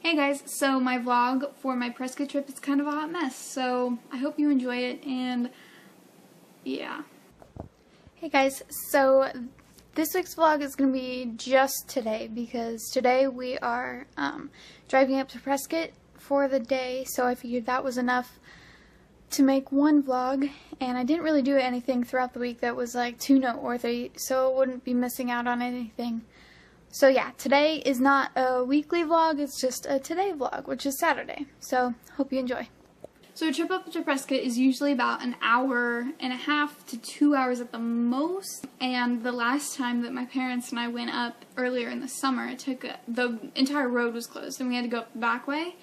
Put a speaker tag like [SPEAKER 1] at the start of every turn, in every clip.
[SPEAKER 1] Hey guys, so my vlog for my Prescott trip is kind of a hot mess, so I hope you enjoy it, and yeah. Hey guys, so this week's vlog is going to be just today, because today we are driving up to Prescott for the day, so I figured that was enough to make one vlog, and I didn't really do anything throughout the week that was like too noteworthy, so I wouldn't be missing out on anything. So yeah, today is not a weekly vlog, it's just a today vlog, which is Saturday. So, hope you enjoy. So a trip up to Prescott is usually about an hour and a half to 2 hours at the most. And the last time that my parents and I went up earlier in the summer, the entire road was closed and we had to go up the back way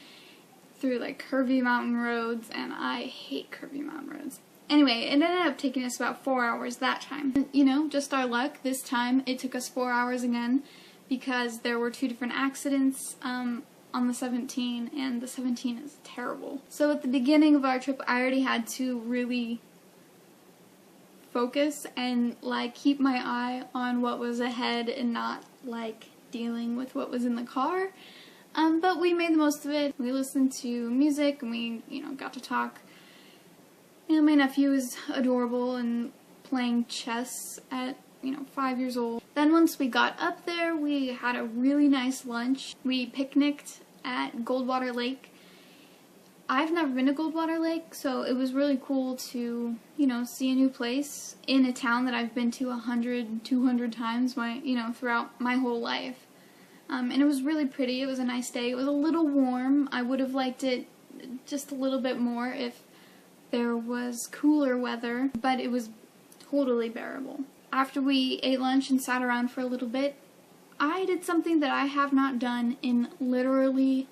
[SPEAKER 1] through like curvy mountain roads, and I hate curvy mountain roads. Anyway, it ended up taking us about 4 hours that time. And, you know, just our luck, this time it took us 4 hours again, because there were two different accidents on the 17, and the 17 is terrible. So at the beginning of our trip, I already had to really focus and like keep my eye on what was ahead and not like dealing with what was in the car. But we made the most of it. We listened to music and we, got to talk. And my nephew is adorable and playing chess at 5 years old. Then once we got up there, we had a really nice lunch. We picnicked at Goldwater Lake. I've never been to Goldwater Lake, so it was really cool to, see a new place in a town that I've been to 100, 200 times throughout my whole life. And it was really pretty. It was a nice day. It was a little warm. I would have liked it just a little bit more if there was cooler weather, but it was totally bearable. After we ate lunch and sat around for a little bit, I did something that I have not done in literally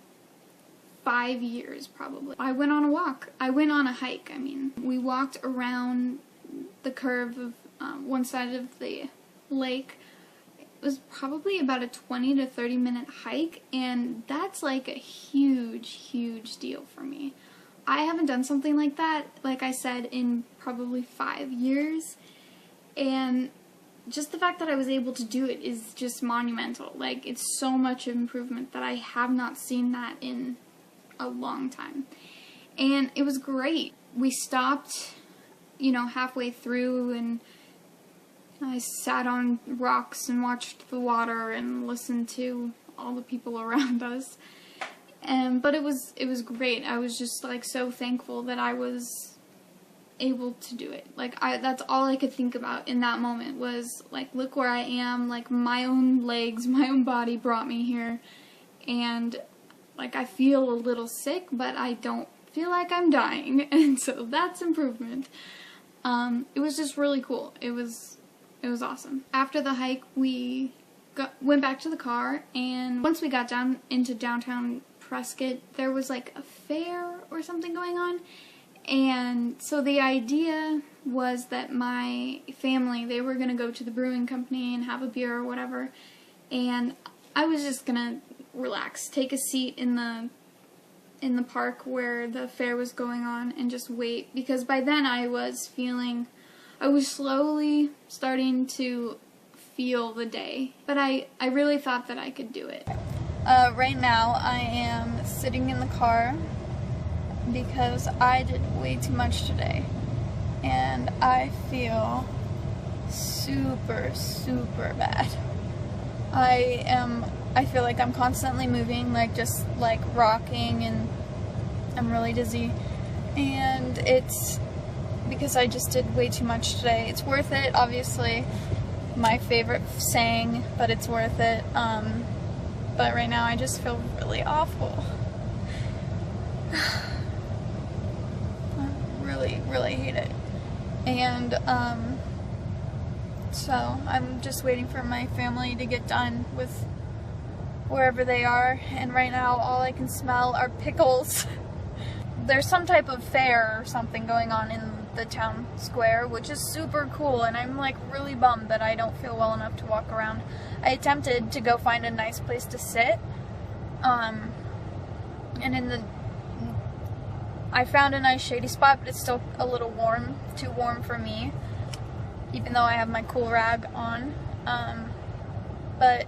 [SPEAKER 1] 5 years, probably. I went on a walk. I went on a hike, I mean. We walked around the curve of one side of the lake. It was probably about a 20 to 30 minute hike, and that's like a huge, huge deal for me. I haven't done something like that, like I said, in probably 5 years. And just the fact that I was able to do it is just monumental. Like, it's so much improvement that I have not seen that in a long time. And it was great. We stopped, halfway through, and I sat on rocks and watched the water and listened to all the people around us. But it was great. I was just like so thankful that I was able to do it. Like, that's all I could think about in that moment was like, look where I am, like my own legs, my own body brought me here, and like I feel a little sick, but I don't feel like I'm dying, and so that's improvement. It was just really cool. It was awesome. After the hike, we went back to the car, and once we got down into downtown Prescott, there was like a fair or something going on. And so the idea was that my family, they were going to go to the brewing company and have a beer or whatever, and I was just going to relax, take a seat in the park where the fair was going on and just wait, because by then I was slowly starting to feel the day, but I really thought that I could do it. Right now I am sitting in the car because I did way too much today, and I feel super, super bad. I feel like I'm constantly moving, like just like rocking, and I'm really dizzy, and it's because I just did way too much today. It's worth it, obviously, my favorite saying, but it's worth it. But right now I just feel really awful. Really hate it. And so I'm just waiting for my family to get done with wherever they are, and right now all I can smell are pickles. There's some type of fair or something going on in the town square, which is super cool, and I'm like really bummed that I don't feel well enough to walk around. I attempted to go find a nice place to sit, and I found a nice shady spot, but it's still a little warm, too warm for me, even though I have my cool rag on. But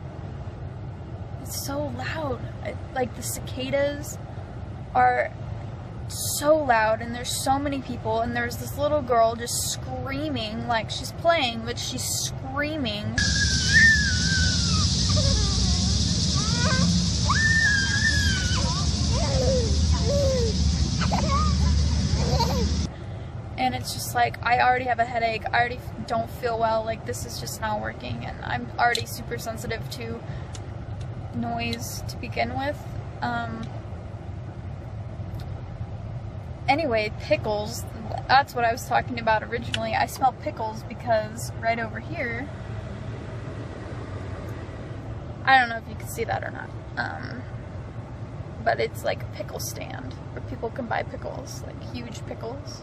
[SPEAKER 1] it's so loud. Like, the cicadas are so loud, and there's so many people, and there's this little girl just screaming, like she's playing, but she's screaming. And it's just like, I already have a headache, I already don't feel well, like this is just not working, and I'm already super sensitive to noise to begin with. Anyway, pickles, that's what I was talking about originally. I smell pickles because right over here, I don't know if you can see that or not, but it's like a pickle stand where people can buy pickles, like huge pickles.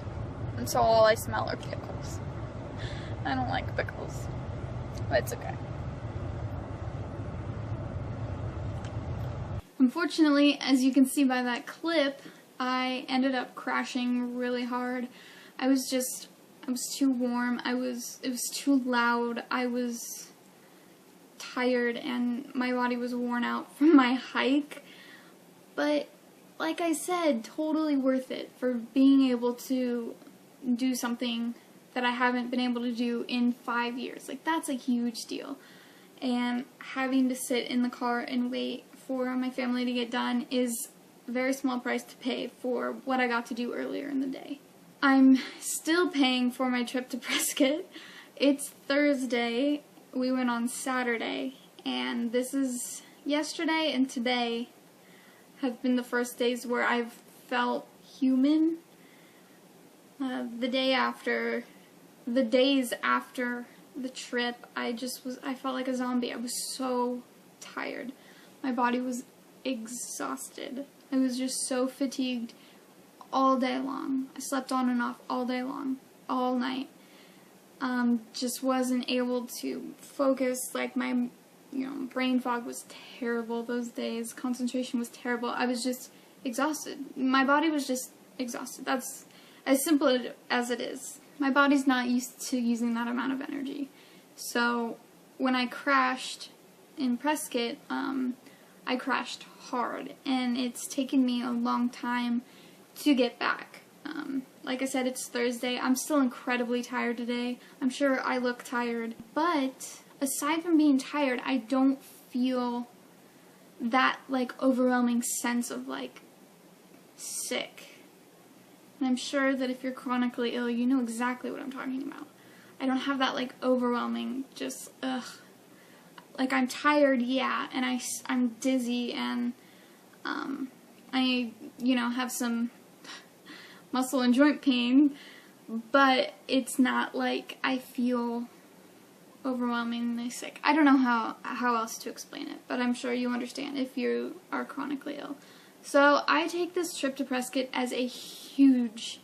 [SPEAKER 1] And so all I smell are pickles. I don't like pickles, but it's okay. Unfortunately, as you can see by that clip, I ended up crashing really hard. I was too warm, it was too loud, I was tired, and my body was worn out from my hike. But, like I said, totally worth it for being able to do something that I haven't been able to do in 5 years. Like, that's a huge deal. And having to sit in the car and wait for my family to get done is a very small price to pay for what I got to do earlier in the day. I'm still paying for my trip to Prescott. It's Thursday, we went on Saturday, and this is yesterday and today have been the first days where I've felt human. The days after the trip, I felt like a zombie. I was so tired. My body was exhausted. I was just so fatigued all day long. I slept on and off all day long, all night. Just wasn't able to focus. Like, my brain fog was terrible those days. Concentration was terrible. I was just exhausted. My body was just exhausted. That's as simple as it is. My body's not used to using that amount of energy. So when I crashed in Prescott, I crashed hard, and it's taken me a long time to get back. Like I said, it's Thursday. I'm still incredibly tired today. I'm sure I look tired, but aside from being tired, I don't feel that, like, overwhelming sense of, like, sick. And I'm sure that if you're chronically ill, you know exactly what I'm talking about. I don't have that, like, overwhelming, just, ugh. Like, I'm tired, yeah, and I'm dizzy, and, I, have some muscle and joint pain, but it's not like I feel overwhelmingly sick. I don't know how else to explain it, but I'm sure you understand if you are chronically ill. So I take this trip to Prescott as a huge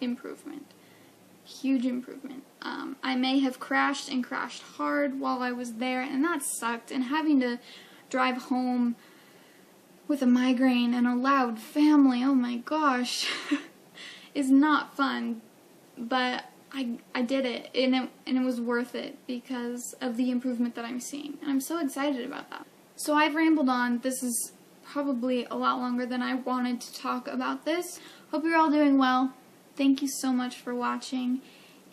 [SPEAKER 1] improvement. Huge improvement. I may have crashed and crashed hard while I was there, and that sucked, and having to drive home with a migraine and a loud family, oh my gosh, is not fun, but I did it, and it was worth it because of the improvement that I'm seeing, and I'm so excited about that. So I've rambled on. This is probably a lot longer than I wanted to talk about this. Hope you're all doing well. Thank you so much for watching,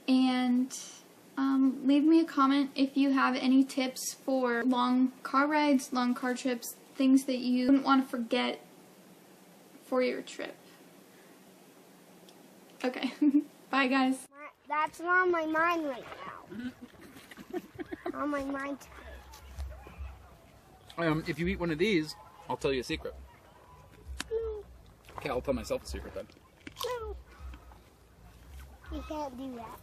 [SPEAKER 1] and leave me a comment if you have any tips for long car rides, long car trips, things that you wouldn't want to forget for your trip. Okay, bye guys.
[SPEAKER 2] That's on my mind right now. On my mind today.
[SPEAKER 3] If you eat one of these, I'll tell you a secret.
[SPEAKER 2] No.
[SPEAKER 3] Okay, I'll tell myself a secret then.
[SPEAKER 2] No. You can't do that.